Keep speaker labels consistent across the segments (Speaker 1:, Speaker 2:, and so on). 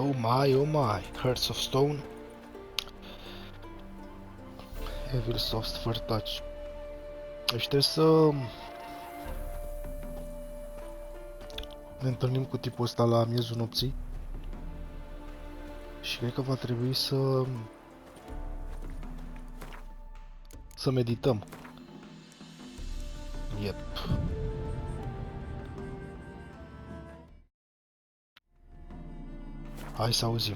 Speaker 1: Oh my, Hearts of Stone. Evil Soft First Touch. Deci trebuie să ne întâlnim cu tipul ăsta la miezul nopții. Și cred că va trebui să medităm. Yep. Hai să auzim.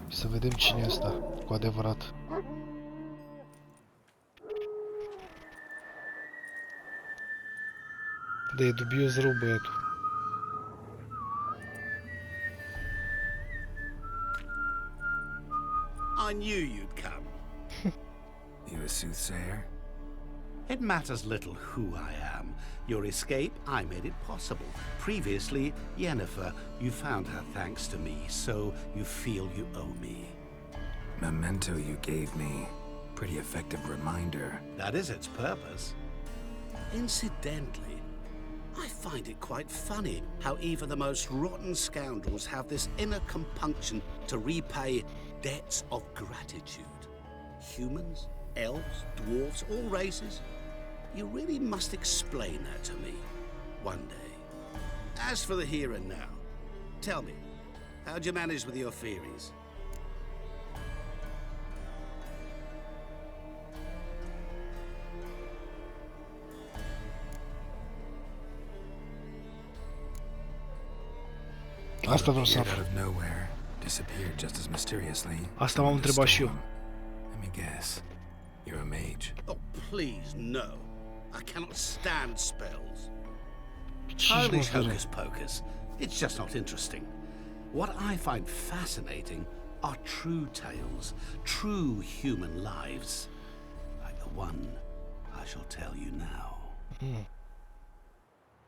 Speaker 1: Să vedem cine e ăsta, cu adevărat. De e dubios rău băiatul.
Speaker 2: I knew you'd come.
Speaker 3: You a soothsayer?
Speaker 2: It matters little who I am. Your escape, I made it possible. Previously, Yennefer, you found her thanks to me, so you feel you owe me.
Speaker 3: Memento you gave me. Pretty effective reminder.
Speaker 2: That is its purpose. Incidentally, I find it quite funny how even the most rotten scoundrels have this inner compunction to repay debts of gratitude. Humans, elves, dwarves, all races. You really must explain that to me one day. As for the here and now, tell me, how'd you manage with your theories?
Speaker 1: Asta vreau să
Speaker 3: Out
Speaker 1: aflu.
Speaker 3: of nowhere, disappeared just as mysteriously.
Speaker 1: Asta m-am întrebat și eu.
Speaker 3: Let me guess. You're a mage.
Speaker 2: Oh, please, no. I cannot stand spells.
Speaker 1: Ce
Speaker 2: Childish
Speaker 1: mă
Speaker 2: hocus pocus. It's just not interesting. What I find fascinating are true tales, true human lives. Like the one I shall tell you now.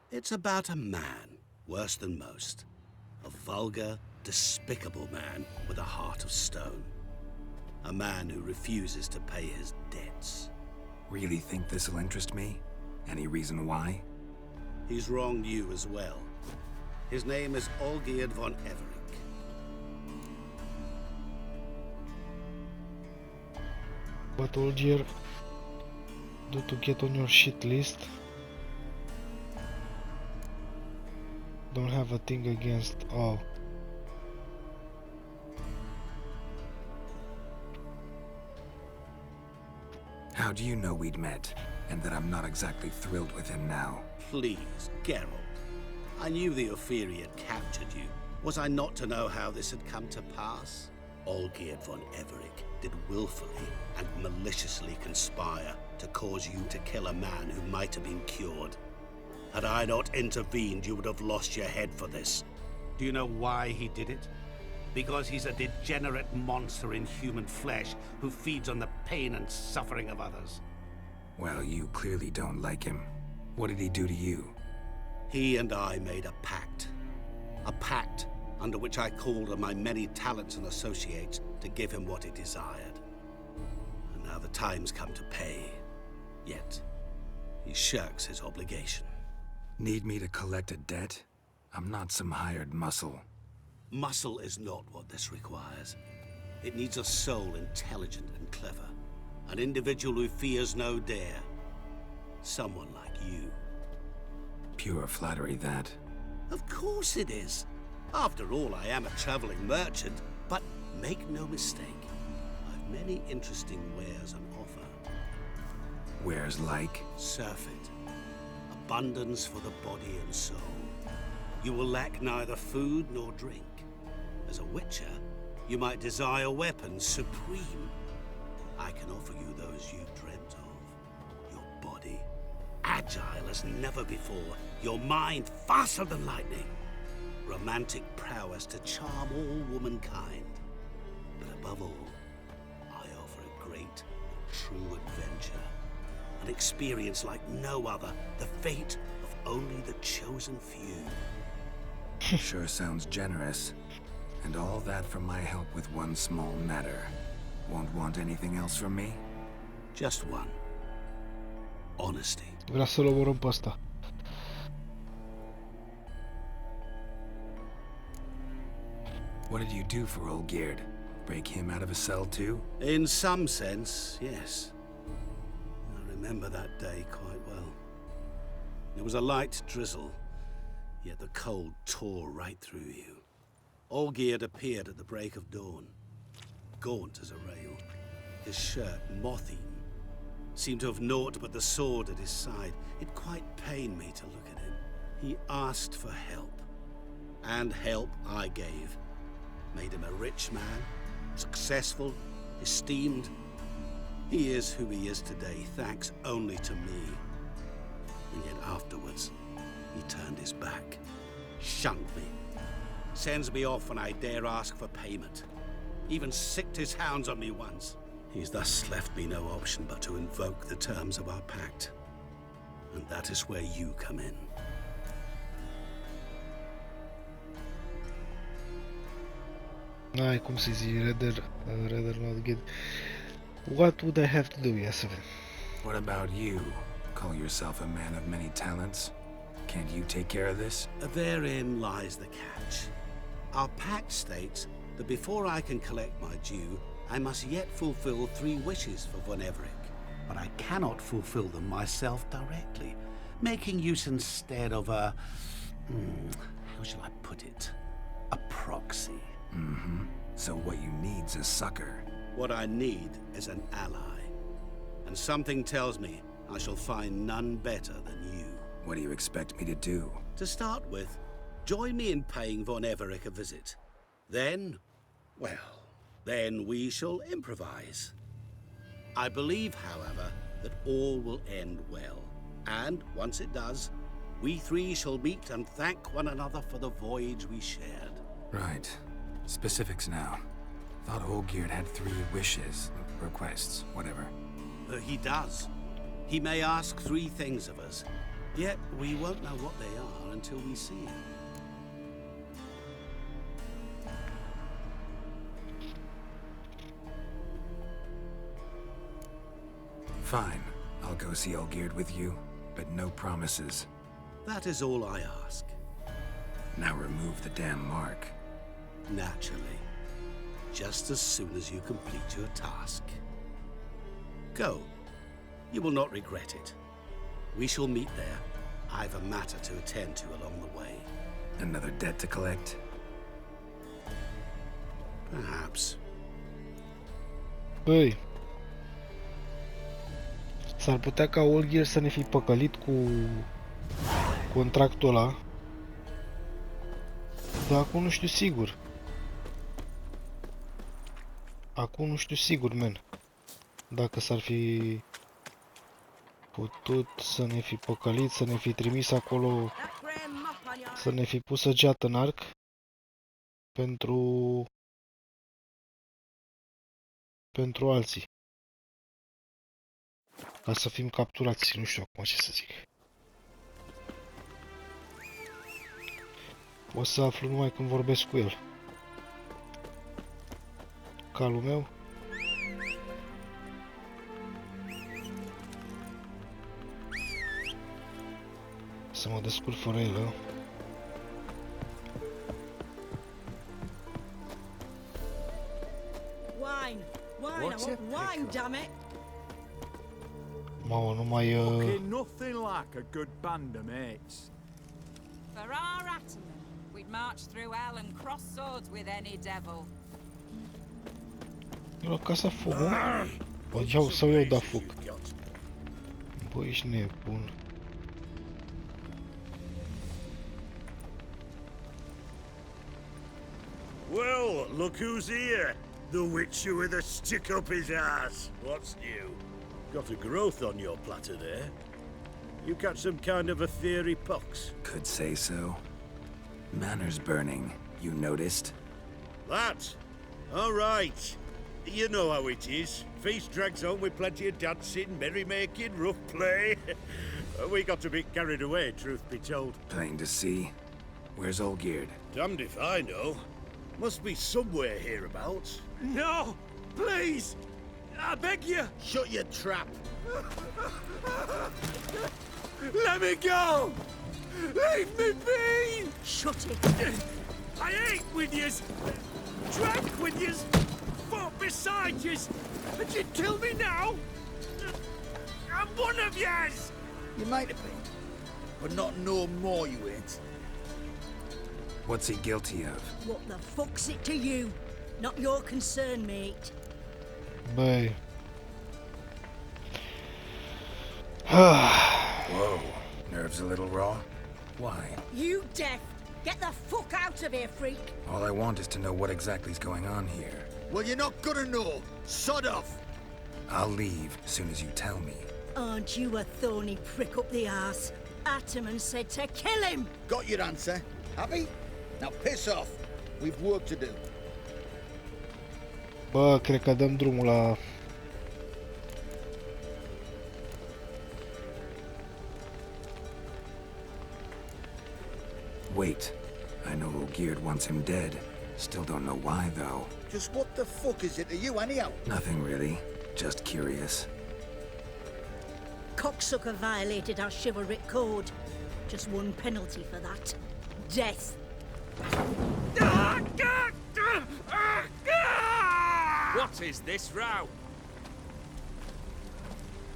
Speaker 2: It's about a man, worse than most. A vulgar, despicable man with a heart of stone. A man who refuses to pay his debts.
Speaker 3: Really think this'll interest me? Any reason why?
Speaker 2: He's wronged you as well. His name is Olgierd von Everick.
Speaker 1: But Olgierd, do to get on your shit list. Don't have a thing against all.
Speaker 3: How do you know we'd met, and that I'm not exactly thrilled with him now?
Speaker 2: Please, Geralt. I knew the Ophiri had captured you. Was I not to know how this had come to pass? Olgierd von Everick did willfully and maliciously conspire to cause you to kill a man who might have been cured. Had I not intervened, you would have lost your head for this. Do you know why he did it? Because he's a degenerate monster in human flesh who feeds on the pain and suffering of others.
Speaker 3: Well, you clearly don't like him. What did he do to you?
Speaker 2: He and I made a pact. A pact under which I called on my many talents and associates to give him what he desired. And now the time's come to pay. Yet, he shirks his obligation.
Speaker 3: Need me to collect a debt? I'm not some hired muscle.
Speaker 2: Muscle is not what this requires. It needs a soul intelligent and clever. An individual who fears no dare. Someone like you.
Speaker 3: Pure flattery, that.
Speaker 2: Of course it is. After all, I am a traveling merchant. But make no mistake, I've many interesting wares on offer.
Speaker 3: Wares like?
Speaker 2: Surfeit. Abundance for the body and soul. You will lack neither food nor drink. As a witcher, you might desire weapons supreme. I can offer you those you've dreamt of. Your body, agile as never before. Your mind, faster than lightning. Romantic prowess to charm all womankind. But above all, I offer a great, true adventure. An experience like no other. The fate of only the chosen few.
Speaker 3: Sure sounds generous. And all that for my help with one small matter. Won't want anything else from me?
Speaker 2: Just one. Honesty.
Speaker 1: Vrea să-l omorâm pe ăsta.
Speaker 3: What did you do for Olgierd? Break him out of a cell too?
Speaker 2: In some sense, yes. I remember that day quite well. There was a light drizzle, yet the cold tore right through you. Olgierd appeared at the break of dawn, gaunt as a rail, his shirt moth-eaten. Seemed to have naught but the sword at his side. It quite pained me to look at him. He asked for help, and help I gave. Made him a rich man, successful, esteemed. He is who he is today, thanks only to me. And yet afterwards, he turned his back, shunned me, sends me off when I dare ask for payment. Even sicked his hounds on me once. He's thus left me no option but to invoke the terms of our pact. And that is where you come in.
Speaker 1: N-ai cum să zici, rather not good. What would I have to do, Yasavin?
Speaker 3: What about you? Call yourself a man of many talents? Can't you take care of this?
Speaker 2: Therein lies the catch. Our pact states that before I can collect my due, I must yet fulfill 3 wishes for Von Everec. But I cannot fulfill them myself directly, making use instead of a... how shall I put it? A proxy.
Speaker 3: Mm-hmm. So what you need's a sucker.
Speaker 2: What I need is an ally. And something tells me I shall find none better than you.
Speaker 3: What do you expect me to do?
Speaker 2: To start with, join me in paying Von Everec a visit. Then, well, then we shall improvise. I believe, however, that all will end well. And once it does, we 3 shall meet and thank one another for the voyage we shared.
Speaker 3: Right. Specifics now. Thought Olgierd had 3 wishes, requests, whatever.
Speaker 2: He does. He may ask 3 things of us, yet we won't know what they are until we see him.
Speaker 3: Fine. I'll go see Olgierd with you, but no promises.
Speaker 2: That is all I ask.
Speaker 3: Now remove the damn mark.
Speaker 2: Naturally. Just as soon as you complete your task. Go. You will not regret it. We shall meet there. I've a matter to attend to along the way.
Speaker 3: Another debt to collect?
Speaker 2: Perhaps.
Speaker 1: Băi, s-ar putea ca Olgierd să ne fi păcălit cu contractul ăla. Dar acum nu știu sigur. Acum nu știu sigur, man. Dacă s-ar fi putut să ne fi păcălit, să ne fi trimis acolo, să ne fi pus săgeată în arc pentru alții. Ca să fim capturați, nu știu acum ce să zic. O să aflu numai când vorbesc cu el. Calul meu. Să mă descurc fără el, a?
Speaker 4: Wine! Wine! I want wine, damn it!
Speaker 1: Mamă, nu mai...
Speaker 5: Fucking nothing like a good band of mates.
Speaker 6: For our Ataman, we'd march through hell and cross swords with any devil.
Speaker 1: E la casa foc, mă? Bă, iau sau eu da foc. Bă, ești nebun.
Speaker 7: Well, look who's here. The Witcher with a stick up his ass. What's new? Got a growth on your platter there. You catch some kind of a theory pox?
Speaker 3: Could say so. Manor's burning. You noticed?
Speaker 7: That? All right. You know how it is. Feast drags on with plenty of dancing, merrymaking, rough play. We got a bit carried away, truth be told.
Speaker 3: Plain to see. Where's Olgierd?
Speaker 7: Damned if I know. Must be somewhere hereabouts.
Speaker 5: No! Please! I beg you!
Speaker 7: Shut your trap.
Speaker 5: Let me go! Leave me be!
Speaker 4: Shut it!
Speaker 5: I ain't with yous! drank with yous, fought beside yous, and you'd kill me now? I'm one of yous!
Speaker 8: You might have been, but not no more you ain't.
Speaker 3: What's he guilty of?
Speaker 4: What the fuck's it to you? Not your concern, mate.
Speaker 1: Băi.
Speaker 3: Whoa, nerves a little raw? Why?
Speaker 4: You deaf! Get the fuck out of here, freak!
Speaker 3: All I want is to know what exactly is going on here.
Speaker 8: Well, you're not gonna know. Sod off.
Speaker 3: I'll leave as soon as you tell me.
Speaker 4: Aren't you a thorny prick up the arse? Ataman said to kill him!
Speaker 8: Got your answer. Happy? Now piss off. We've work to do.
Speaker 1: Bă, cred că dăm drumul la...
Speaker 3: Wait, I know Olgierd wants him dead. Still don't know why, though.
Speaker 8: Just what the fuck is it to you, anyhow?
Speaker 3: Nothing really. Just curious.
Speaker 4: Cocksucker violated our chivalric code. Just one penalty for that. Death.
Speaker 5: What is this row?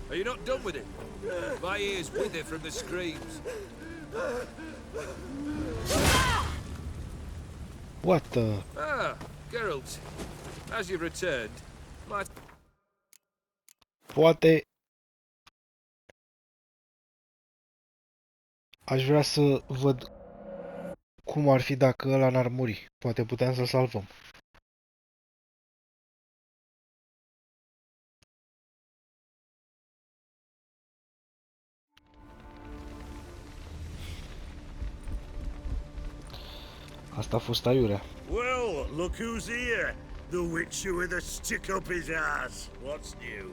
Speaker 5: Are you not done with it? My ears wither from the screams.
Speaker 1: What the...
Speaker 5: Ah, Geralt. As you've returned, my...
Speaker 1: Poate... Aș vrea să văd cum ar fi dacă ăla n-ar muri. Poate puteam să-l salvăm. Asta a fost aiurea.
Speaker 7: Well, look who's here. The Witcher with a stick up his ass. What's new?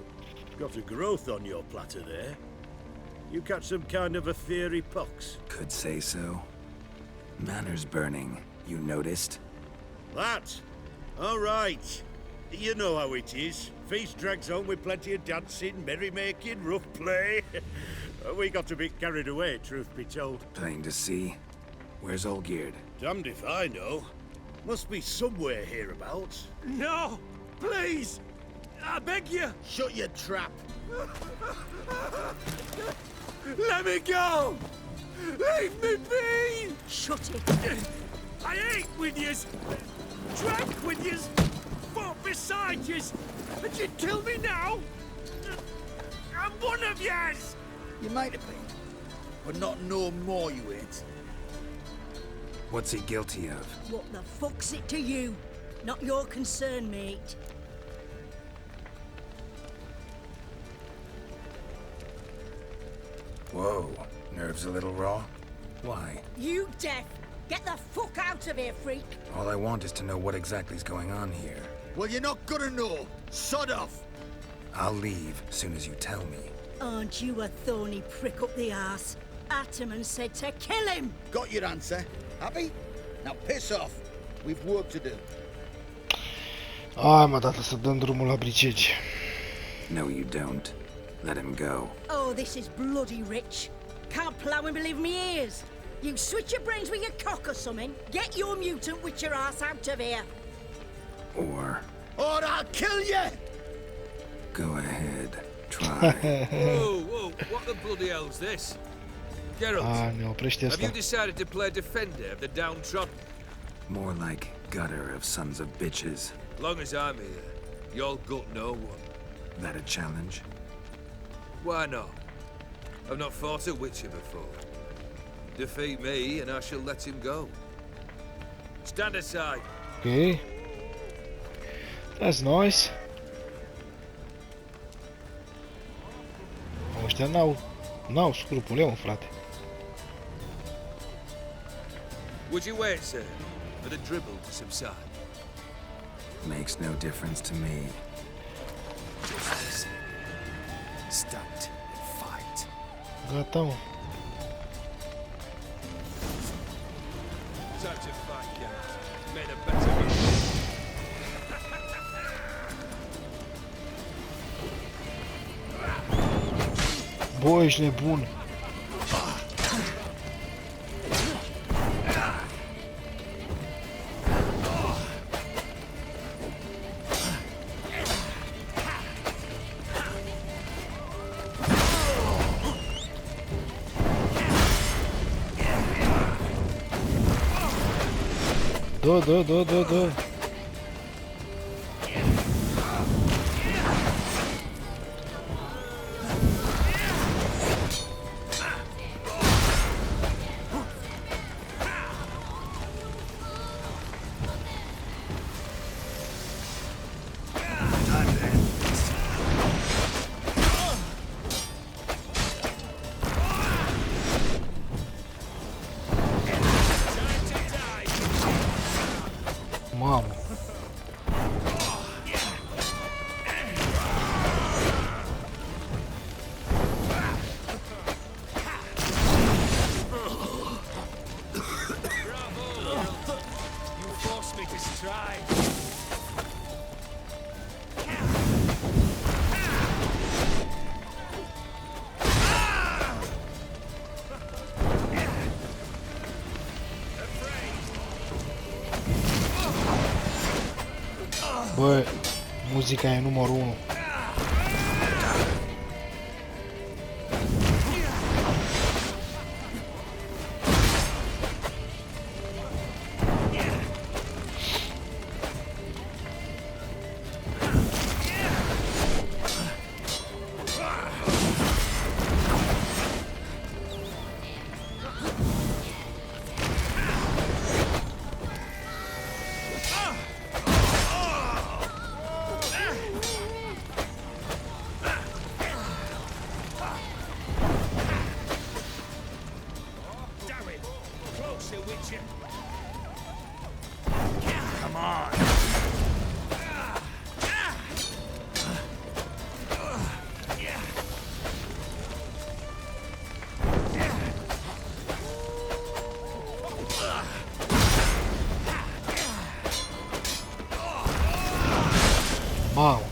Speaker 7: Got a growth on your platter there. You catch some kind of a theory pox?
Speaker 3: Could say so. Manor's burning. You noticed?
Speaker 7: That? All right. You know how it is. Feast drags on with plenty of dancing, merrymaking, rough play. We got a bit carried away, truth be told.
Speaker 3: Plain to see. Where's Olgierd?
Speaker 7: Damned if I know. Must be somewhere hereabouts.
Speaker 5: No! Please! I beg you!
Speaker 8: Shut your trap.
Speaker 5: Let me go! Leave me be!
Speaker 4: Shut it!
Speaker 5: I ate with yous, drank with yous, fought beside yous, and you'd kill me now? I'm one of yous!
Speaker 8: You might have been, but not no more you ain't.
Speaker 3: What's he guilty of?
Speaker 4: What the fuck's it to you? Not your concern, mate.
Speaker 3: Whoa, nerves a little raw? Why?
Speaker 4: You deaf! Get the fuck out of here, freak!
Speaker 3: All I want is to know what exactly is going on here.
Speaker 8: Well, you're not gonna know. Sod off.
Speaker 3: I'll leave as soon as you tell me.
Speaker 4: Aren't you a thorny prick up the arse? Ataman said to kill him!
Speaker 8: Got your answer. Happy? Now piss off. We've work to do.
Speaker 1: Ai, mă, tată, să dăm drumul la bricegi.
Speaker 3: No, you don't. Let him go.
Speaker 4: Oh, this is bloody rich. Can't plough and believe me ears. You switch your brains with your cock or something. Get your mutant witcher ass out of here.
Speaker 3: Or
Speaker 8: Or I'll kill you!
Speaker 3: go ahead. Try.
Speaker 5: Whoa, whoa, what the bloody hell's this? Geralt,
Speaker 1: A, ne oprește
Speaker 5: have you
Speaker 1: asta.
Speaker 5: decided to play defender of the downtrodden?
Speaker 3: More like gutter of sons of bitches.
Speaker 5: Long as I'm here, you'll gut no one.
Speaker 3: That a challenge?
Speaker 5: Why not? I've not fought a Witcher before. Defeat me and I shall let him go. Stand aside.
Speaker 1: Ok. That's nice. Ăștia n-au scrupule, mă, frate.
Speaker 5: Would you wait, sir, for the dribble to subside?
Speaker 3: Makes no difference to me.
Speaker 5: Just listen. Stand and fight.
Speaker 1: Gata, mă.
Speaker 5: Time to fight, Geralt. Made a better one.
Speaker 1: Bă, ești nebun. Da. Mamă.
Speaker 5: You forced me to strive.
Speaker 1: Bă, muzica e numărul 1.
Speaker 5: Damn it! Closer, Witcher. Come on.
Speaker 1: Mamă.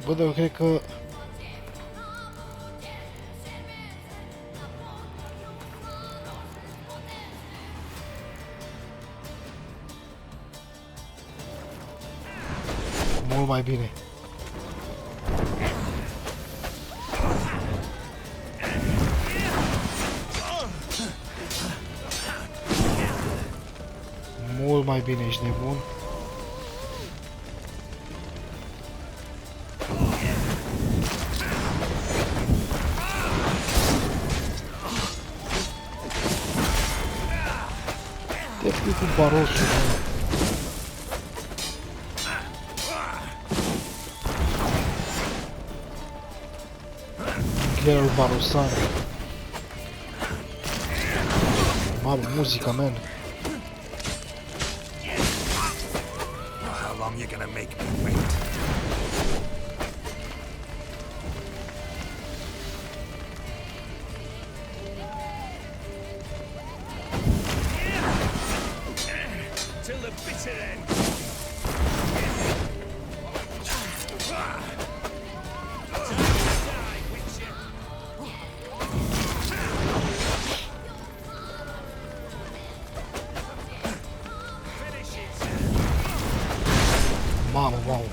Speaker 1: Bă, dar eu cred că... mult mai bine. Mult mai bine, ești nebun. Te pui cu barosul, mă. Ghearul barosan. Mamă, muzica, man.
Speaker 3: How long you gonna make me wait?
Speaker 5: Till the bitter end. Time to die, Witcher. Finish it.
Speaker 1: Mamă, mamă.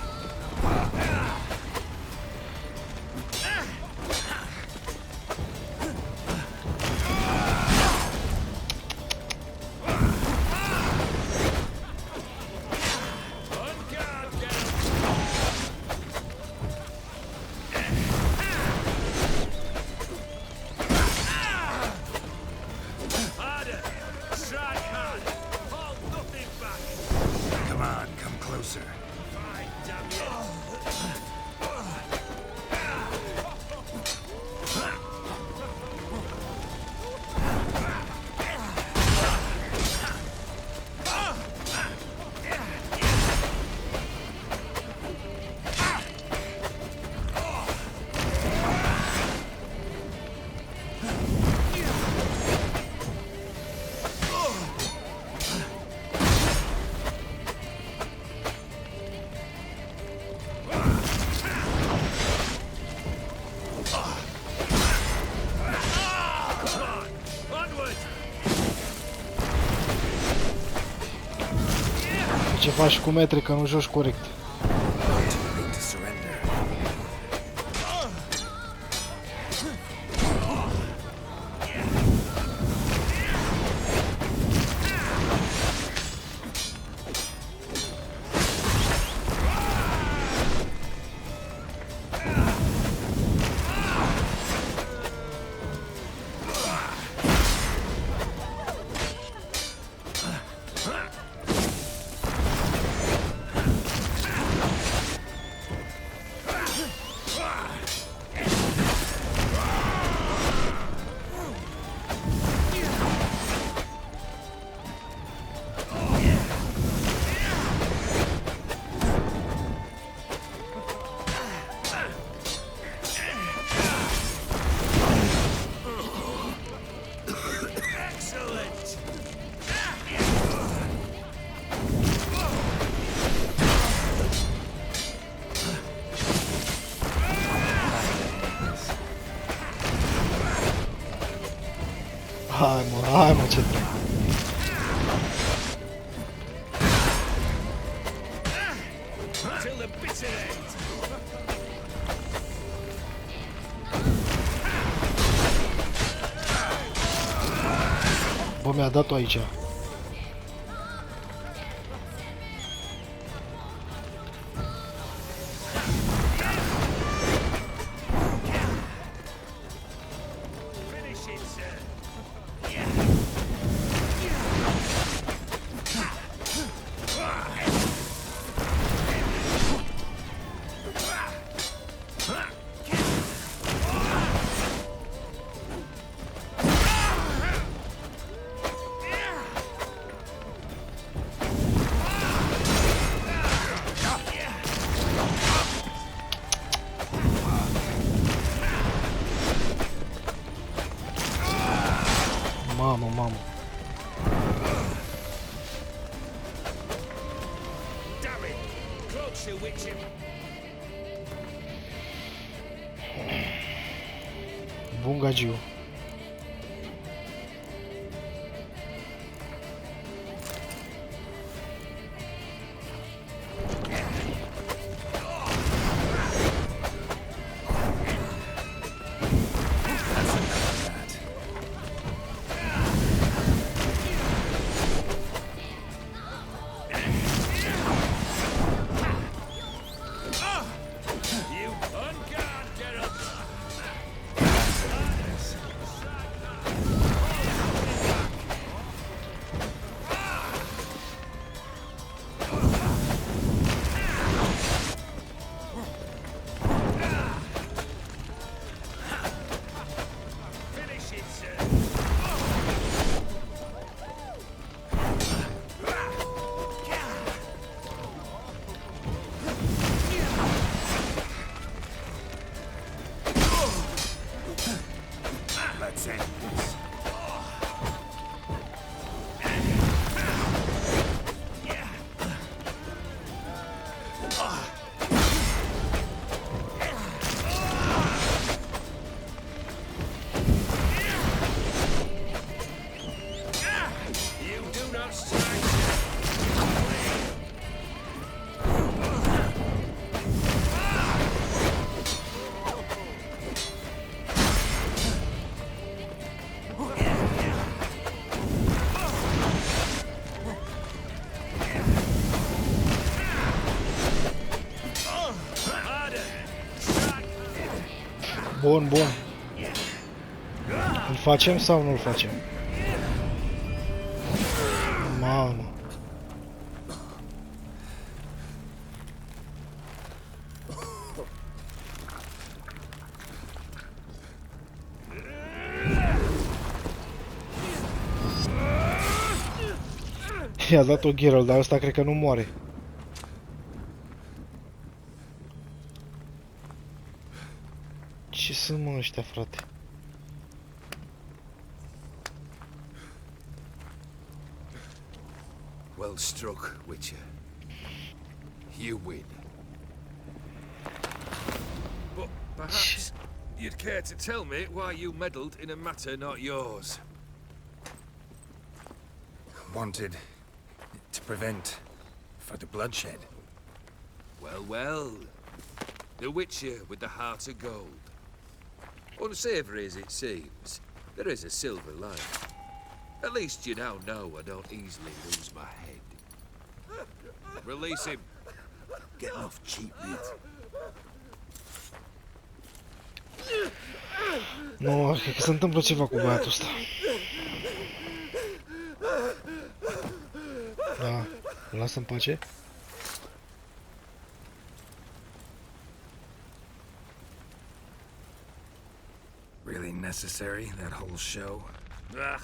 Speaker 1: Ce faci cu metre că nu joci corect?
Speaker 3: Too late to surrender.
Speaker 1: Hai mă, ce trec.
Speaker 5: Till the bitter end.
Speaker 1: Bă, mi-a dat-o aici.
Speaker 5: Finish it, sir.
Speaker 1: Mamă, mamă.
Speaker 5: Damn it! Closer, Witcher.
Speaker 1: Bun gagiu.
Speaker 5: You on guard, Geralt. Finish it, sir.
Speaker 3: Let's end this.
Speaker 5: You do not strike. Harder. Strike.
Speaker 1: Bun, bun. Îl facem sau nu îl facem? Mamă. I-a dat-o Geralt, dar ăsta cred că nu moare. Ce sunt mă ăștia, frate?
Speaker 3: Well struck, Witcher. You win.
Speaker 9: But perhaps you'd care to tell me why you meddled in a matter not yours.
Speaker 3: Wanted to prevent for the bloodshed.
Speaker 9: Well, well. The Witcher with the heart of gold. Unsavory as it seems, there is a silver lining. At least you now know I don't easily lose my head. Release him.
Speaker 8: Getting off cheap, mate.
Speaker 1: Nu, cred că se întâmplă ceva cu băiatul ăsta. Da, îl lasă în pace.
Speaker 3: Really necessary, that whole show?
Speaker 9: Ah,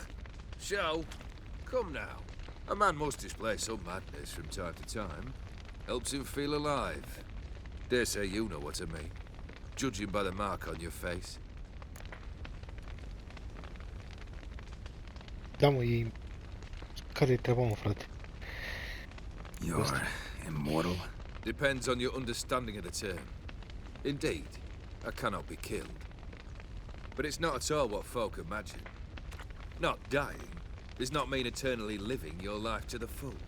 Speaker 9: show? Come now. A man must display some madness from time to time. Helps him feel alive. Dare say you know what I mean. Judging by the mark on your face.
Speaker 1: Da, mă, e... Care-i treaba, mă, frate?
Speaker 3: You're immortal?
Speaker 9: Depends on your understanding of the term. Indeed, I cannot be killed. But it's not at all what folk imagine. Not dying does not mean eternally living your life to the full.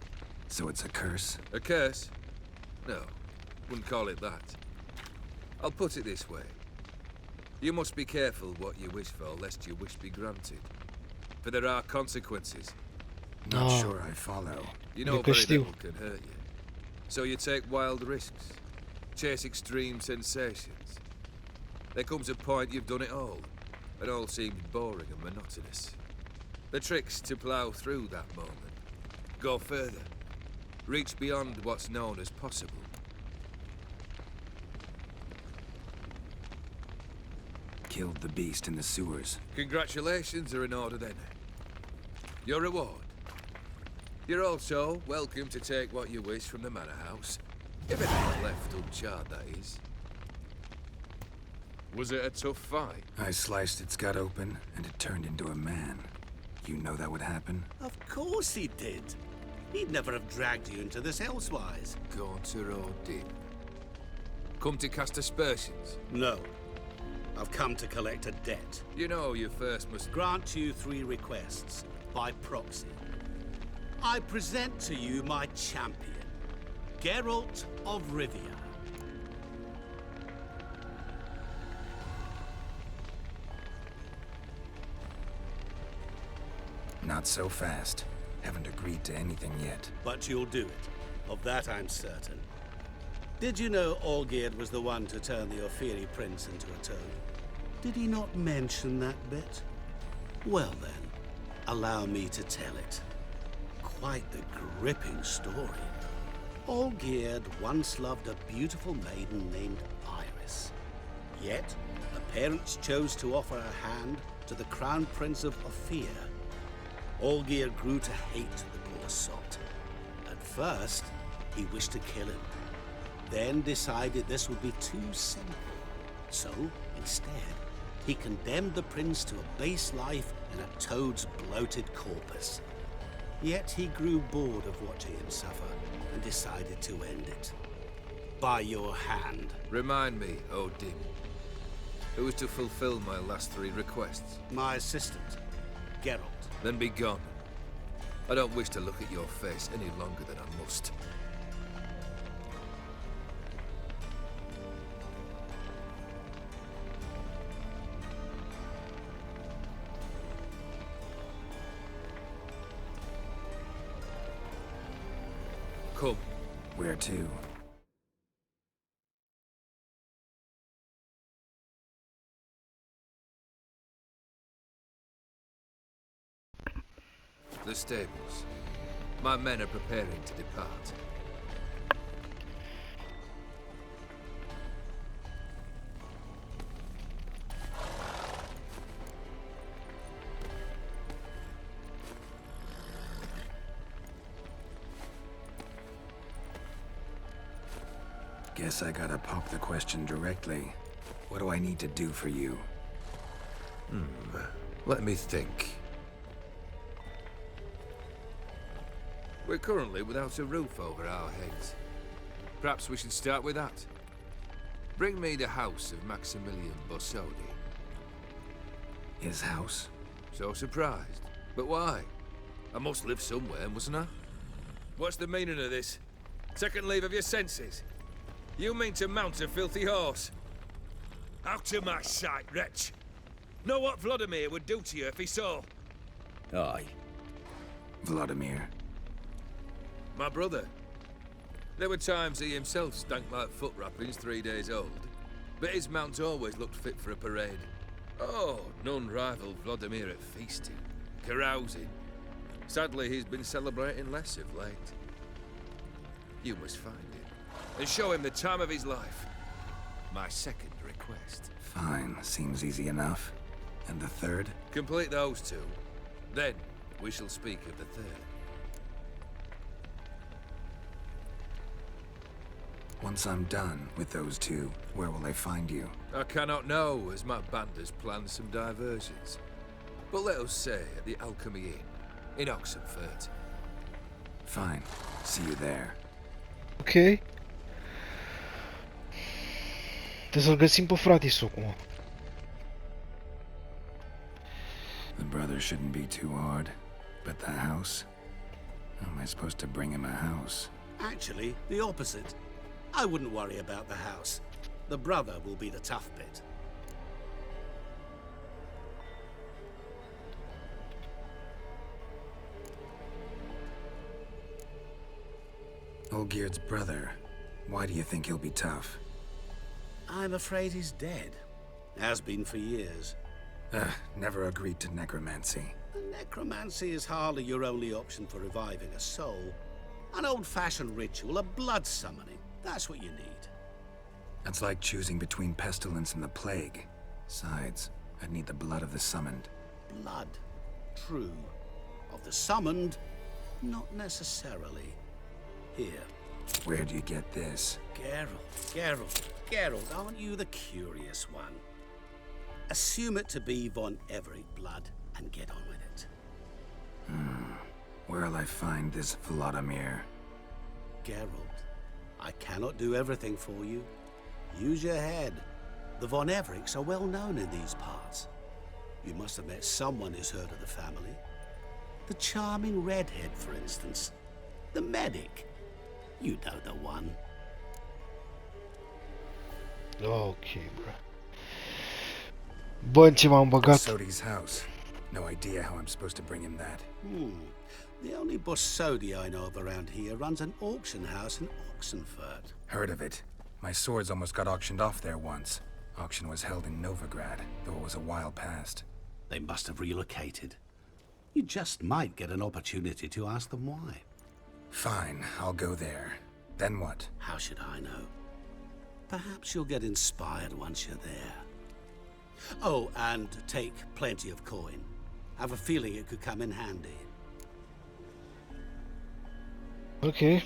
Speaker 3: So it's a curse?
Speaker 9: A curse? No, wouldn't call it that. I'll put it this way. You must be careful what you wish for, lest your wish be granted. For there are consequences.
Speaker 3: Not sure I follow.
Speaker 9: You know very little can hurt you. So you take wild risks. Chase extreme sensations. There comes a point you've done it all, and all seems boring and monotonous. The trick's to plough through that moment. Go further. Reach beyond what's known as possible.
Speaker 3: Killed the beast in the sewers.
Speaker 9: Congratulations are in order then. Your reward. You're also welcome to take what you wish from the manor house. If it ain't left uncharred, that is. Was it a tough fight?
Speaker 3: I sliced its gut open, and it turned into a man. You know that would happen?
Speaker 2: Of course he did. He'd never have dragged you into this elsewise.
Speaker 9: DarkForge'Ro did. Come to cast aspersions?
Speaker 2: No. I've come to collect a debt.
Speaker 9: You know you first must
Speaker 2: Grant you 3 requests, by proxy. I present to you my champion, Geralt of Rivia.
Speaker 3: Not so fast. Haven't agreed to anything yet.
Speaker 2: But you'll do it. Of that I'm certain. Did you know Olgierd was the one to turn the Ophiri prince into a toad? Did he not mention that bit? Well then, allow me to tell it. Quite the gripping story. Olgierd once loved a beautiful maiden named Iris. Yet, her parents chose to offer her hand to the Crown Prince of Ophir. Olgierd grew to hate the poor sot. At first, he wished to kill him. Then decided this would be too simple. So, instead, he condemned the prince to a base life in a toad's bloated corpus. Yet he grew bored of watching him suffer and decided to end it. By your hand.
Speaker 9: Remind me, Odin. Who is to fulfill my last 3 requests?
Speaker 2: My assistant, Geralt.
Speaker 9: Then be gone. I don't wish to look at your face any longer than I must. Come.
Speaker 3: Where to?
Speaker 9: The stables. My men are preparing to depart.
Speaker 3: Guess I gotta pop the question directly. What do I need to do for you?
Speaker 9: Let me think. We're currently without a roof over our heads. Perhaps we should start with that. Bring me the house of Maximilian Bossodi.
Speaker 3: His house?
Speaker 9: So surprised. But why? I must live somewhere, mustn't I? What's the meaning of this? Second leave of your senses. You mean to mount a filthy horse? Out of my sight, wretch. Know what Vladimir would do to you if he saw?
Speaker 7: Aye.
Speaker 3: Vladimir.
Speaker 9: My brother. There were times he himself stank like foot wrappings 3 days old, but his mount always looked fit for a parade. Oh, none rivaled Vladimir at feasting, carousing. Sadly, he's been celebrating less of late. You must find him, and show him the time of his life. My second request.
Speaker 3: Fine, seems easy enough. And the third?
Speaker 9: Complete those two. Then, we shall speak of the third.
Speaker 3: Once I'm done with those two, where will I find you?
Speaker 9: I cannot know, as my band has planned some diversions. But let us say at the Alchemy Inn, in Oxenfurt.
Speaker 3: Fine. See you there.
Speaker 1: Ok. Trebuie să-l găsim pe fratisul acum.
Speaker 3: The brother shouldn't be too hard. But the house? How am I supposed to bring him a house?
Speaker 2: Actually, the opposite. I wouldn't worry about the house. The brother will be the tough bit.
Speaker 3: Olgierd's brother. Why do you think he'll be tough?
Speaker 2: I'm afraid he's dead. Has been for years.
Speaker 3: Never agreed to necromancy.
Speaker 2: Necromancy is hardly your only option for reviving a soul. An old-fashioned ritual, a blood summoning. That's what you need.
Speaker 3: That's like choosing between pestilence and the plague. Besides, I'd need the blood of the summoned.
Speaker 2: Blood. True. Of the summoned, not necessarily. Here.
Speaker 3: Where do you get this?
Speaker 2: Geralt, aren't you the curious one? Assume it to be von Everett blood and get on with it.
Speaker 3: Where'll I find this Vladimir?
Speaker 2: Geralt, I cannot do everything for you. Use your head. The von Evericks are well known in these parts. You must have met someone who's heard of the family. The charming redhead, for instance. The medic. You know the one.
Speaker 1: Ok, bro. Bă, în ce m-am băgat?
Speaker 3: Sodi's house. No idea how I'm supposed to bring him that.
Speaker 2: The only Bossodi I know of around here runs an auction house in Oxenfurt.
Speaker 3: Heard of it. My swords almost got auctioned off there once. Auction was held in Novigrad, though it was a while past.
Speaker 2: They must have relocated. You just might get an opportunity to ask them why.
Speaker 3: Fine, I'll go there. Then what?
Speaker 2: How should I know? Perhaps you'll get inspired once you're there. Oh, and take plenty of coin. Have a feeling it could come in handy.
Speaker 1: Ok.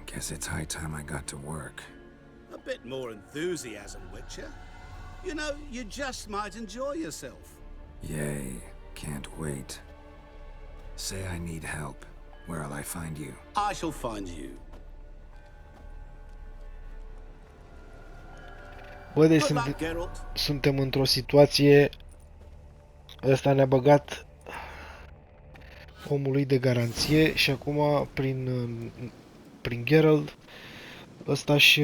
Speaker 3: Guess it's high time I got to work.
Speaker 2: A bit more enthusiasm, Witcher. You know, you just might enjoy yourself.
Speaker 3: Yay, can't wait. Say I need help. Where'll I find you?
Speaker 2: I shall find you.
Speaker 1: Bă, deci
Speaker 2: Good luck, Geralt.
Speaker 1: suntem într-o situație... Ăsta ne-a băgat omului de garanție și acum prin Geralt ăsta și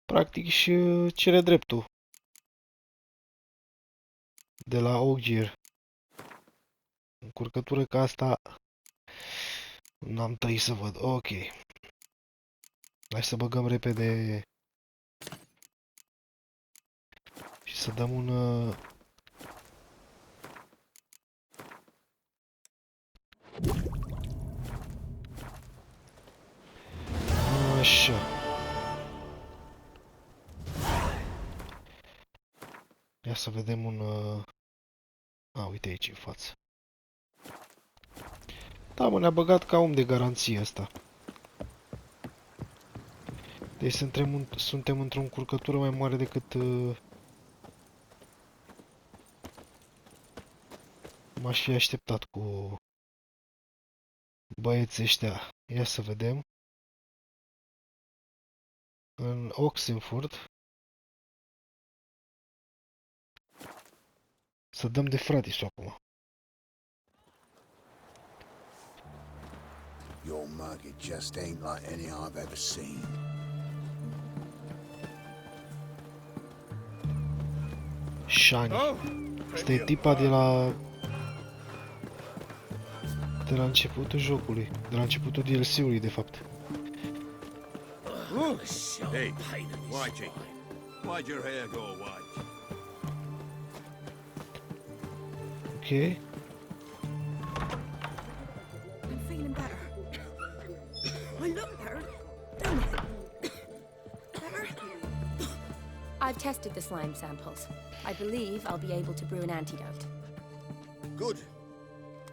Speaker 1: practic și cere dreptul de la Ogier. Încurcătură ca asta n-am tăit să văd. Ok. Hai să băgăm repede și să dăm un așa. Ia să vedem un uite aici în față. Da, mă, ne-a băgat ca om de garanție ăsta. Deci suntem într-o încurcătură mai mare decât m-aș fi așteptat cu băieții ăștia. Ia să vedem. În Oxenfurt. Să dăm de fratisul acum.
Speaker 8: Your market just ain't like any I've ever seen.
Speaker 1: Shani. Asta e tipa de la începutul jocului, de la începutul DLC-ului de fapt.
Speaker 7: Hey, Whitey. Why'd your hair go white?
Speaker 1: Ok.
Speaker 4: I'm feeling better. I look better, don't I? Better?
Speaker 10: I've tested the slime samples. I believe I'll be able to brew an antidote.
Speaker 8: Good.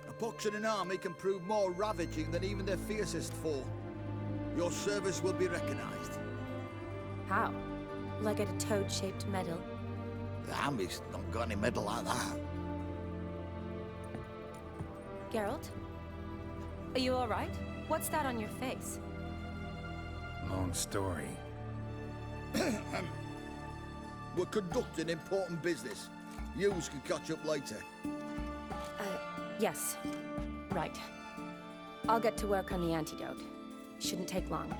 Speaker 8: A pox in an army can prove more ravaging than even their fiercest foe. Your service will be recognized.
Speaker 10: How? Will I get a toad-shaped medal?
Speaker 8: The army's not got any medal like that.
Speaker 10: Geralt? Are you all right? What's that on your face?
Speaker 3: Long story.
Speaker 8: We're conducting important business. Yous can catch up later.
Speaker 10: Yes. Right. I'll get to work on the antidote. Shouldn't take long.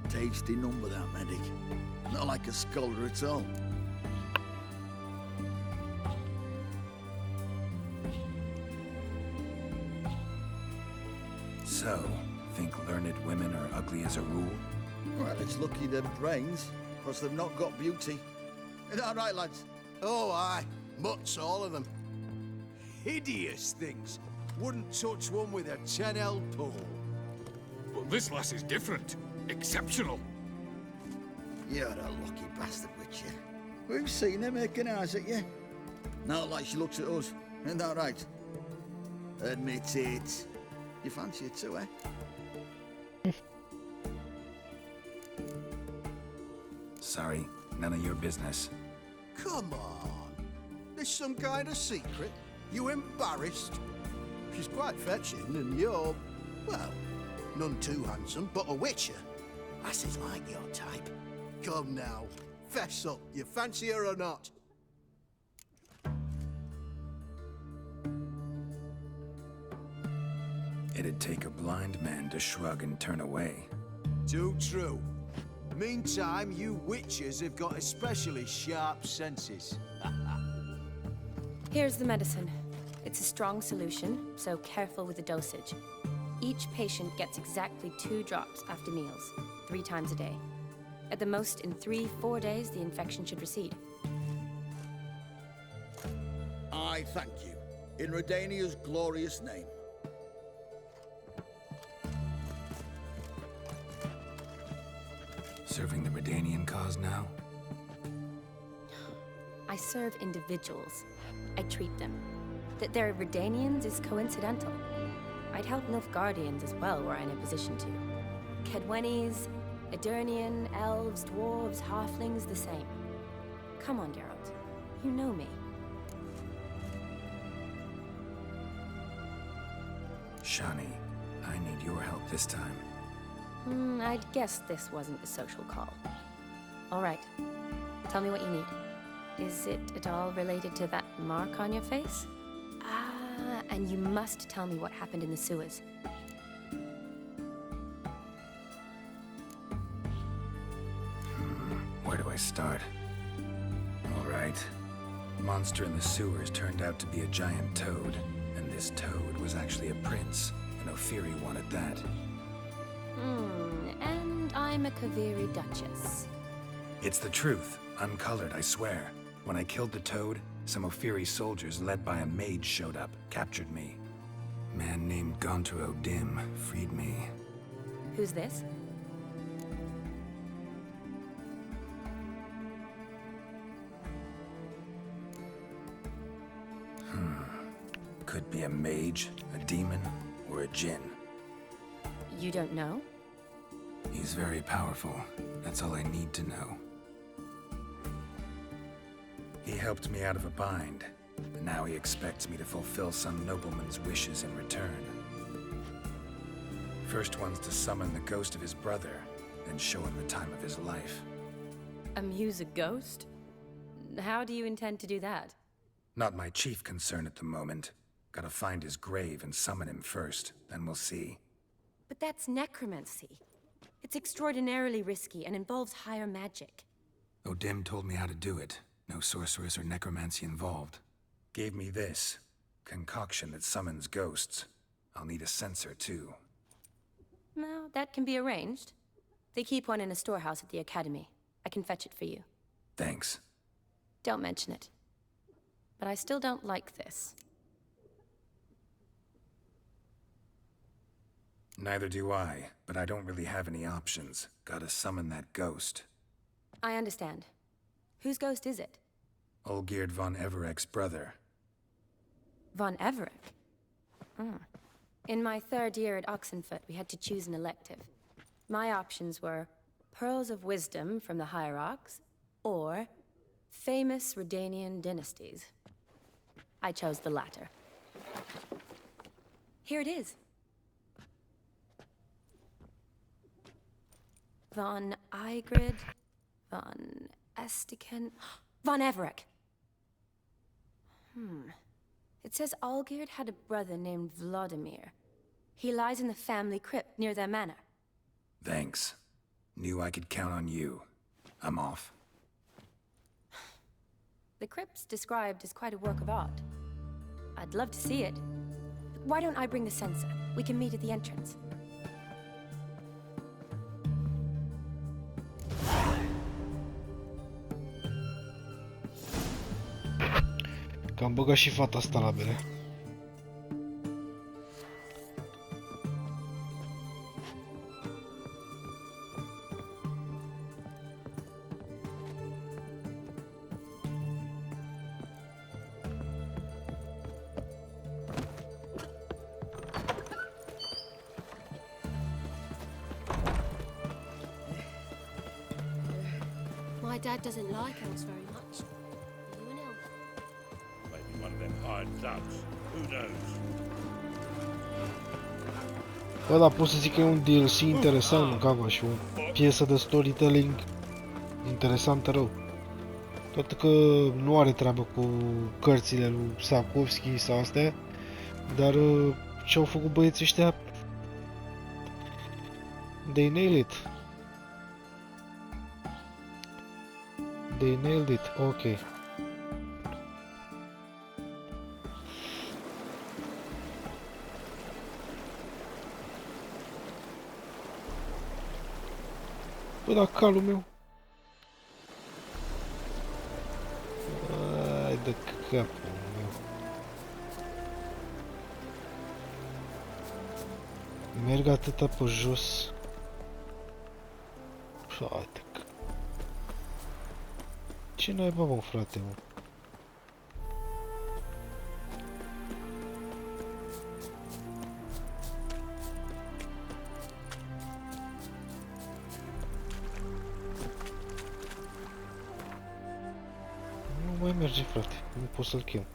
Speaker 8: Tasty number, that medic. Not like a scholar at all.
Speaker 3: So, think learned women are ugly as a rule?
Speaker 8: Well, it's lucky they're brains, because they've not got beauty. Is that right, lads?
Speaker 5: Oh, aye. Mutts, all of them. Hideous things. Wouldn't touch one with a 10L pole.
Speaker 11: But this lass is different. Exceptional.
Speaker 8: You're a lucky bastard, Witcher. We've seen her making eyes at you. Not like she looks at us. Isn't that right? Admit it. You fancy it too, eh?
Speaker 3: Sorry, none of your business.
Speaker 5: Come on. There's some kind of secret. You embarrassed? She's quite fetching, and you're, well, none too handsome, but a witcher. Lasses like your type. Come now, fess up. You fancy her or not?
Speaker 3: It'd take a blind man to shrug and turn away.
Speaker 5: Too true. Meantime, you witches have got especially sharp senses.
Speaker 10: Here's the medicine. It's a strong solution, so careful with the dosage. Each patient gets exactly 2 drops after meals, 3 times a day. At the most, in 3-4 days, the infection should recede.
Speaker 8: I thank you. In Redania's glorious name.
Speaker 3: Serving the Redanian cause now?
Speaker 10: I serve individuals. I treat them. That they're Redanians is coincidental. I'd help Nilfgaardians as well were I in a position to. Kedwenis, Edirnian, elves, dwarves, halflings, the same. Come on, Geralt. You know me.
Speaker 3: Shani, I need your help this time.
Speaker 10: I'd guess this wasn't a social call. All right. Tell me what you need. Is it at all related to that mark on your face? Ah, and you must tell me what happened in the sewers.
Speaker 3: Where do I start? All right. The monster in the sewers turned out to be a giant toad, and this toad was actually a prince, and Ophiri wanted that.
Speaker 10: And I'm a Kaviri Duchess.
Speaker 3: It's the truth, uncolored, I swear. When I killed the toad, some Ophiri soldiers led by a mage showed up, captured me. A man named DarkForge'Ro Dim freed me.
Speaker 10: Who's this?
Speaker 3: Could be a mage, a demon, or a djinn.
Speaker 10: You don't know?
Speaker 3: He's very powerful. That's all I need to know. He helped me out of a bind, and now he expects me to fulfill some nobleman's wishes in return. First one's to summon the ghost of his brother, then show him the time of his life.
Speaker 10: Amuse a ghost? How do you intend to do that?
Speaker 3: Not my chief concern at the moment. Gotta find his grave and summon him first, then we'll see.
Speaker 10: But that's necromancy. It's extraordinarily risky and involves higher magic.
Speaker 3: O'Dim told me how to do it. No sorceress or necromancy involved. Gave me this. Concoction that summons ghosts. I'll need a censer, too.
Speaker 10: Well, that can be arranged. They keep one in a storehouse at the academy. I can fetch it for you.
Speaker 3: Thanks.
Speaker 10: Don't mention it. But I still don't like this.
Speaker 3: Neither do I, but I don't really have any options. Gotta summon that ghost.
Speaker 10: I understand. Whose ghost is it?
Speaker 3: Olgierd von Everek's brother.
Speaker 10: Von Everek? In my 3rd year at Oxenfoot, we had to choose an elective. My options were Pearls of Wisdom from the Hierarchs, or Famous Redanian Dynasties. I chose the latter. Here it is. Von Igrid, Von Estiken, Von Everek. It says Olgierd had a brother named Vladimir. He lies in the family crypt near their manor.
Speaker 3: Thanks. Knew I could count on you. I'm off.
Speaker 10: The crypt's described as quite a work of art. I'd love to see it. Why don't I bring the censer? We can meet at the entrance.
Speaker 1: Că am băgat și fata asta la bere.
Speaker 12: My dad doesn't like elves very much. Are you an elf?
Speaker 7: Maybe one of them hired thugs. Who knows?
Speaker 1: Bă, dar pot să zic că e un DLC interesant, mâncava, și o piesă de storytelling interesantă rău. Toate că nu are treabă cu cărțile lui Sapkowski sau astea, dar ce-au făcut băieții ăștia, they nailed it. They nailed it, ok. Bă, dar calul meu... Ai de capul meu. Merg atâta pe jos. Hai-te. Ce naiba, mă, frate, mă? Nu mai merge, frate. Nu pot să-l chem.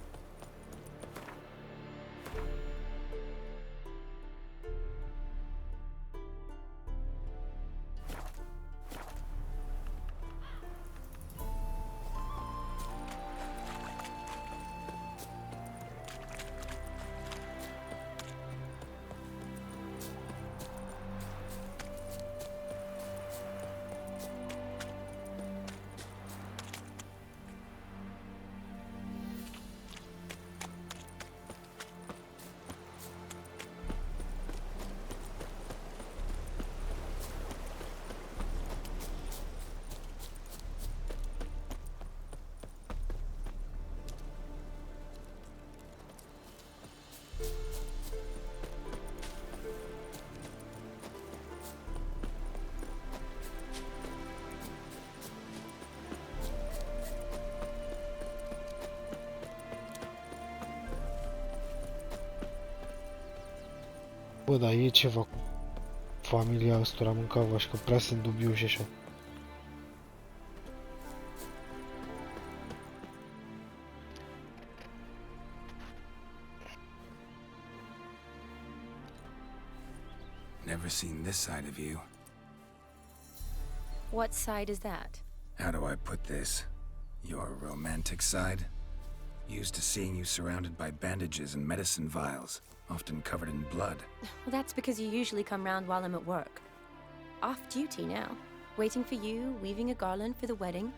Speaker 1: Bă, dar e ceva cu familia ăstora, mâncava, și că prea sunt dubioși așa.
Speaker 3: Never seen this side of you.
Speaker 10: What side is that?
Speaker 3: How do I put this? Your romantic side? Used to seeing you surrounded by bandages and medicine vials, often covered in blood.
Speaker 10: Well, that's because you usually come round while I'm at work. Off duty now. Waiting for you, weaving a garland for the wedding.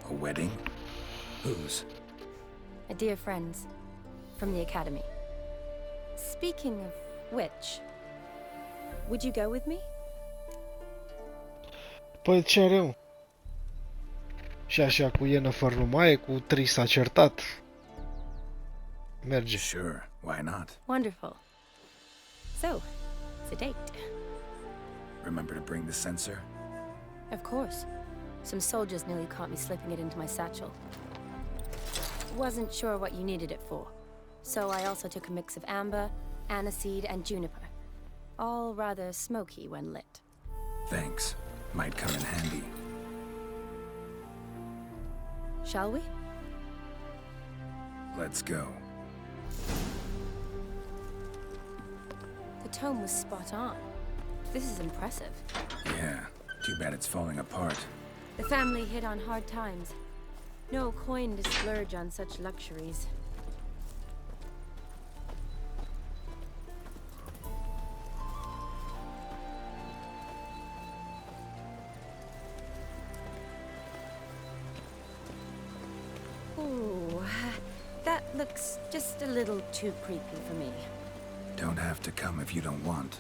Speaker 3: A wedding? Whose?
Speaker 10: A dear friend's. From the academy. Speaking of which, would you go with me?
Speaker 1: Păi ce are, mă? Și așa cu Yennefer nu mai e, cu Triss s-a certat. Merge.
Speaker 3: Sure, why not?
Speaker 10: Wonderful. So, it's a date.
Speaker 3: Remember to bring the censer?
Speaker 10: Of course. Some soldiers nearly caught me slipping it into my satchel. Wasn't sure what you needed it for. So I also took a mix of amber, aniseed, and juniper. All rather smoky when lit.
Speaker 3: Thanks. Might come in handy.
Speaker 10: Shall we?
Speaker 3: Let's go.
Speaker 10: The tome was spot on. This is impressive.
Speaker 3: Yeah, too bad it's falling apart.
Speaker 10: The family hit on hard times. No coin to splurge on such luxuries. Ooh, that looks just a little too creepy for me.
Speaker 3: Don't have to come if you don't want.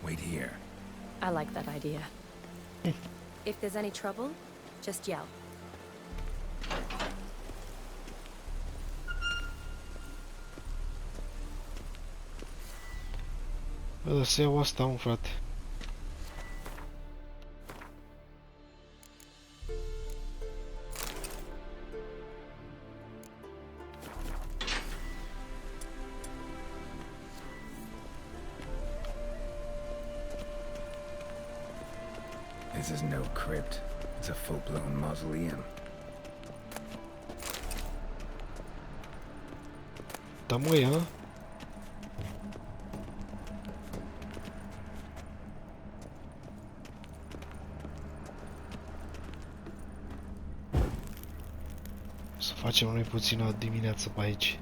Speaker 3: Wait here.
Speaker 10: I like that idea. If there's any trouble, just yell.
Speaker 1: Bă, să iau asta, mă, frate.
Speaker 3: This is no crypt. It's a full-blown mausoleum.
Speaker 1: Da, măi, ha? Să facem noi puțină dimineață pe aici.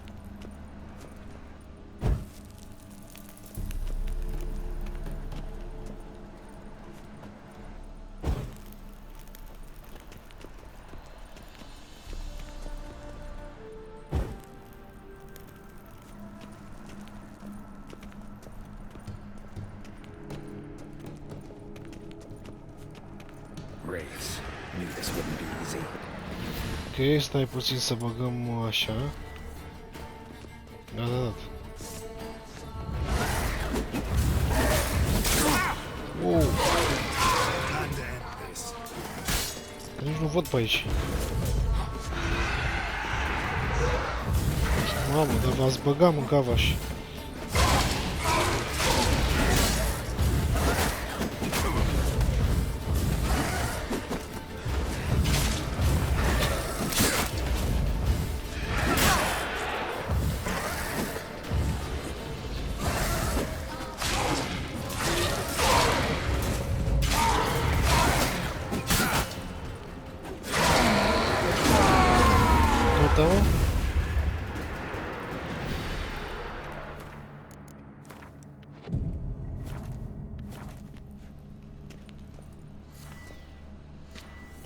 Speaker 3: Wraiths. Knew this wouldn't be easy.
Speaker 1: Ok, stai puțin să băgăm așa. Da, da, da. Wow. Nici nu văd pe aici. Mamă, dar v-ați băgat în cavaș.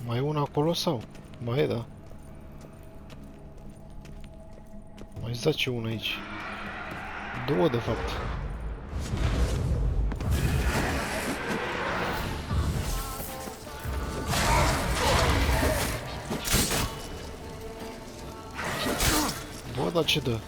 Speaker 1: Mai e una acolo sau? Mai e, da. Mai zace una aici. Două, de fapt. Bă, dar ce dă?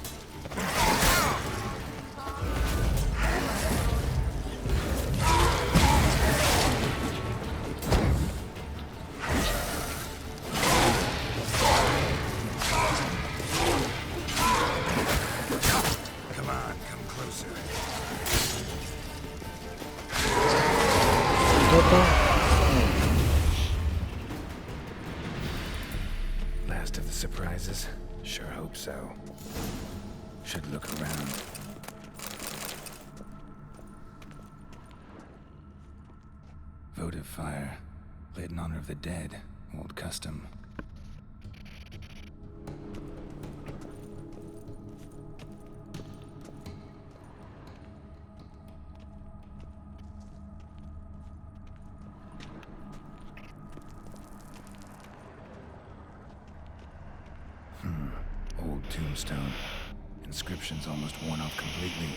Speaker 3: Last of the surprises? Sure hope so. Should look around. Votive fire, lit in honor of the dead. Old custom. Old tombstone. Inscription's almost worn off completely.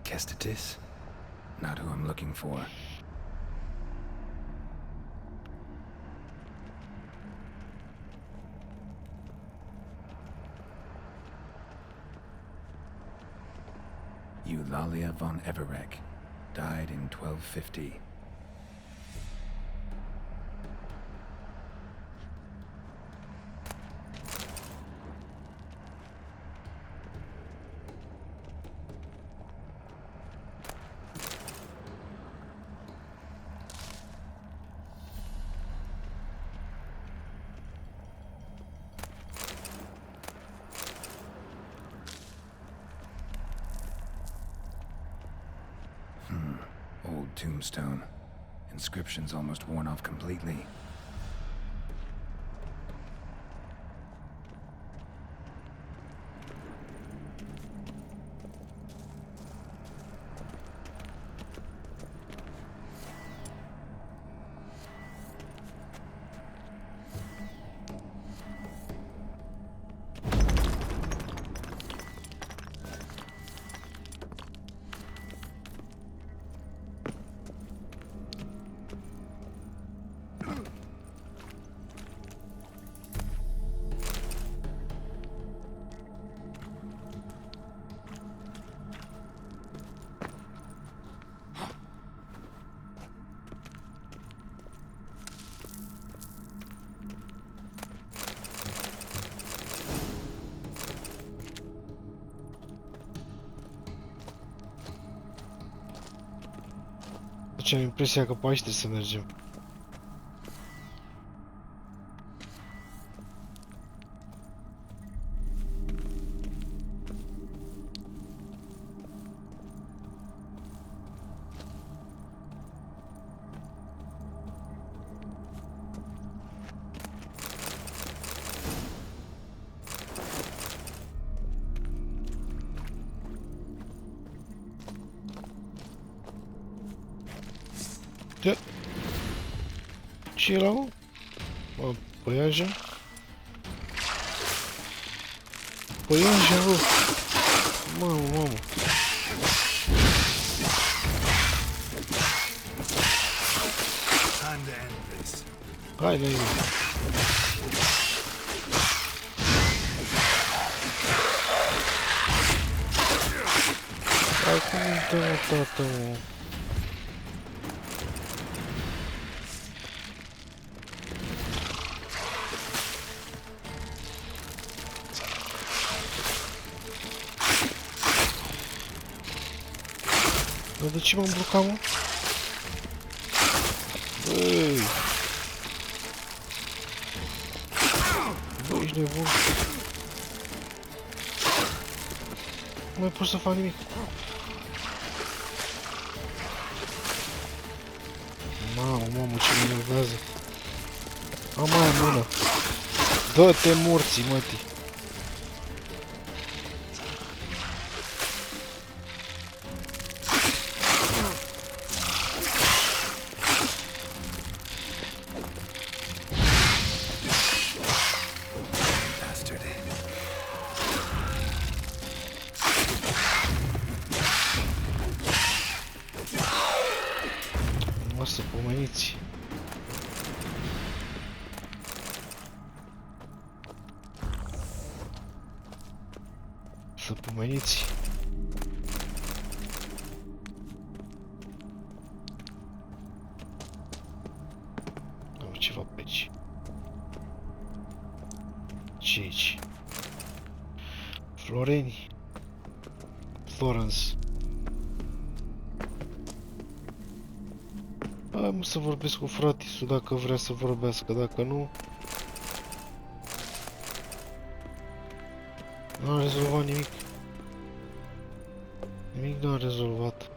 Speaker 3: Kestatis? Not who I'm looking for. Eulalia von Everek. Died in 1250. Old tombstone. Inscription's almost worn off completely.
Speaker 1: Deci am impresia că pe aici trebuie să mergem. Ce era, mă? Mă, păianjă? Păianjă, bă! Mamă! Hai, nene! Hai, cum îmi dă, tată, mă? Dar de ce m-am blocat, mă? Băi! Băi, ești nebun! Nu mai pot să fac nimic! Mamă, ce mă nervează! Am aia în mână! Dă-te morții, mătii! Să pomeniți. Să pomeniți. Am ceva pe aici. Ce aici? Floreni. Florence. Hai, mă, să vorbesc cu fratisul dacă vrea să vorbească, dacă nu... Nu a rezolvat nimic. Nimic nu a rezolvat.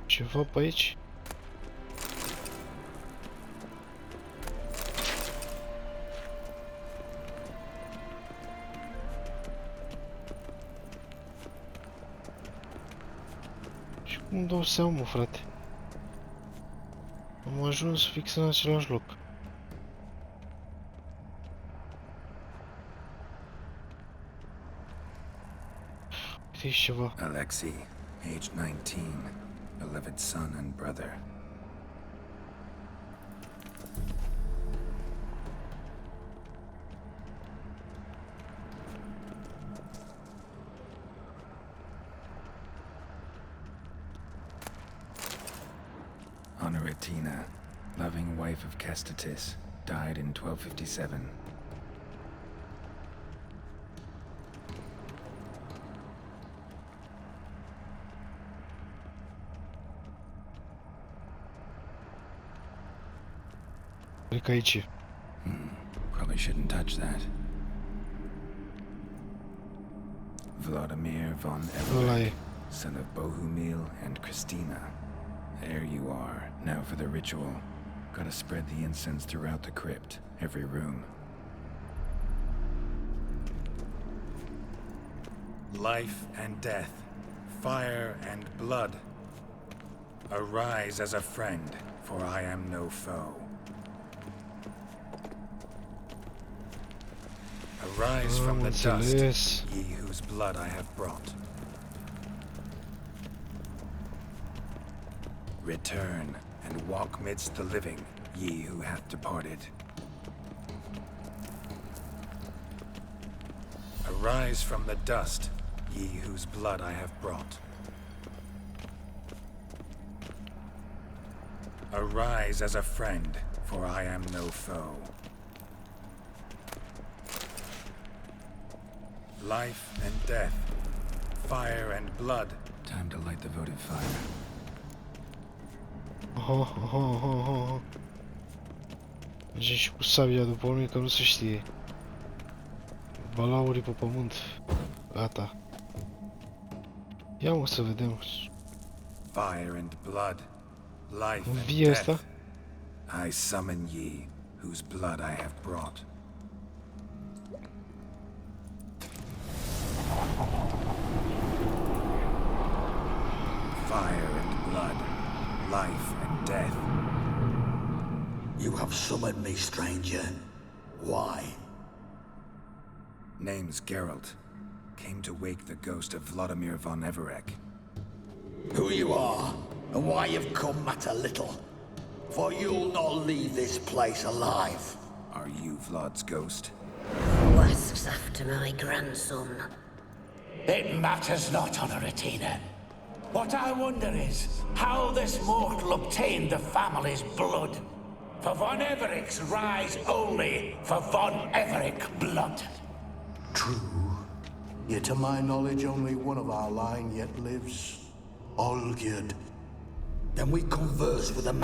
Speaker 1: Ceva pe aici? Și cum dau seama, frate? Am ajuns fix în același loc. Uite aici ceva.
Speaker 3: Alexei, age 19, beloved son and brother. Honoratina, loving wife of Kestatis, died in 1257.
Speaker 1: Cred că aici.
Speaker 3: Probably shouldn't touch that. Vladimir von
Speaker 1: Ăla e.
Speaker 3: Everett, son of Bohumil and Christina. There you are. Now for the ritual. Gotta spread the incense throughout the crypt, every room. Life and death, fire and blood. Arise as a friend, for I am no foe. Arise from the dust, ye whose blood I have brought. Return and walk midst the living, ye who hath departed. Arise from the dust, ye whose blood I have brought. Arise as a friend, for I am no foe. Life and death, fire and blood. Time to light the votive fire.
Speaker 1: Aha. Mergem și cu sabia după noi, că nu se știe. Balaurii pe pământ. Gata. Ia mă să vedem.
Speaker 3: Fire and blood, life and
Speaker 1: Vie
Speaker 3: death.
Speaker 1: asta?
Speaker 3: I summon ye, whose blood I have brought. Fire and blood, life and death.
Speaker 8: You have summoned me, stranger. Why?
Speaker 3: Name's Geralt. Came to wake the ghost of Vladimir von Everett.
Speaker 8: Who you are, and why you've come matter little. For you'll not leave this place alive.
Speaker 3: Are you Vlad's ghost?
Speaker 13: Who asks after my grandson?
Speaker 14: It matters not, Honoratina. What I wonder is how this mortal obtained the family's blood. For von Everett's rise only for von Everett blood.
Speaker 5: True. Yet to my knowledge, only one of our line yet lives. Olgierd.
Speaker 8: Then we converse with a man